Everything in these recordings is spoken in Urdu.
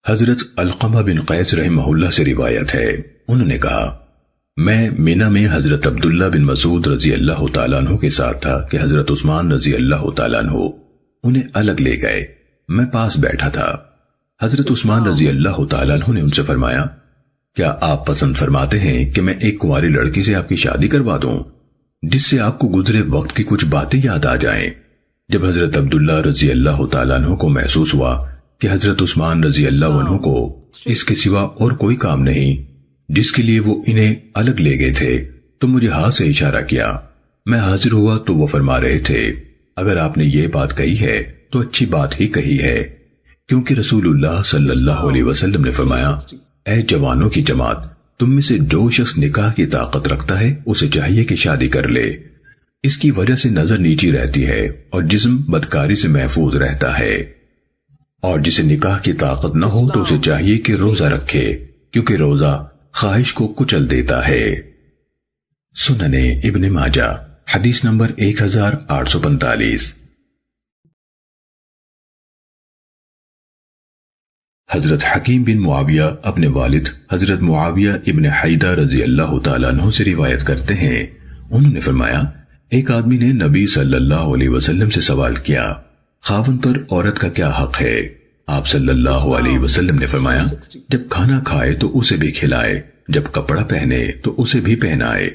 حضرت علقمہ بن قیس رحمہ اللہ سے روایت ہے، انہوں نے کہا میں مینا میں حضرت عبداللہ بن مسعود رضی اللہ تعالیٰ عنہ کے ساتھ تھا کہ حضرت عثمان رضی اللہ تعالیٰ عنہ انہیں الگ لے گئے، میں پاس بیٹھا تھا۔ حضرت عثمان رضی اللہ تعالیٰ عنہ نے ان سے فرمایا کیا آپ پسند فرماتے ہیں کہ میں ایک کنواری لڑکی سے آپ کی شادی کروا دوں جس سے آپ کو گزرے وقت کی کچھ باتیں یاد آ جائیں؟ جب حضرت عبداللہ رضی اللہ تعالیٰ عنہ کو محسوس ہوا کہ حضرت عثمان رضی اللہ عنہ کو اس کے سوا اور کوئی کام نہیں جس کے لیے وہ انہیں الگ لے گئے تھے، تو مجھے ہاتھ سے اشارہ کیا۔ میں حاضر ہوا تو وہ فرما رہے تھے اگر آپ نے یہ بات کہی ہے تو اچھی بات ہی کہی ہے، کیونکہ رسول اللہ صلی اللہ علیہ وسلم نے فرمایا اے جوانوں کی جماعت، تم میں سے جو شخص نکاح کی طاقت رکھتا ہے اسے چاہیے کہ شادی کر لے، اس کی وجہ سے نظر نیچی رہتی ہے اور جسم بدکاری سے محفوظ رہتا ہے، اور جسے نکاح کی طاقت نہ ہو تو اسے چاہیے کہ روزہ رکھے، کیونکہ روزہ خواہش کو کچل دیتا ہے۔ سنن ابن ماجہ حدیث نمبر 1845۔ حضرت حکیم بن معاویہ اپنے والد حضرت معاویہ ابن حیدہ رضی اللہ تعالیٰ عنہ سے روایت کرتے ہیں، انہوں نے فرمایا ایک آدمی نے نبی صلی اللہ علیہ وسلم سے سوال کیا خاوند پر عورت کا کیا حق ہے؟ آپ صلی اللہ علیہ وسلم نے فرمایا جب کھانا کھائے تو اسے بھی کھلائے، جب کپڑا پہنے تو اسے بھی پہنائے،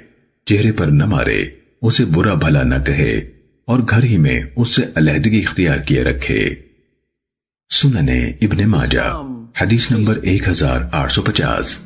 چہرے پر نہ مارے، اسے برا بھلا نہ کہے، اور گھر ہی میں اس سے علیحدگی اختیار کیے رکھے۔ سنن ابن ماجہ حدیث نمبر 1850۔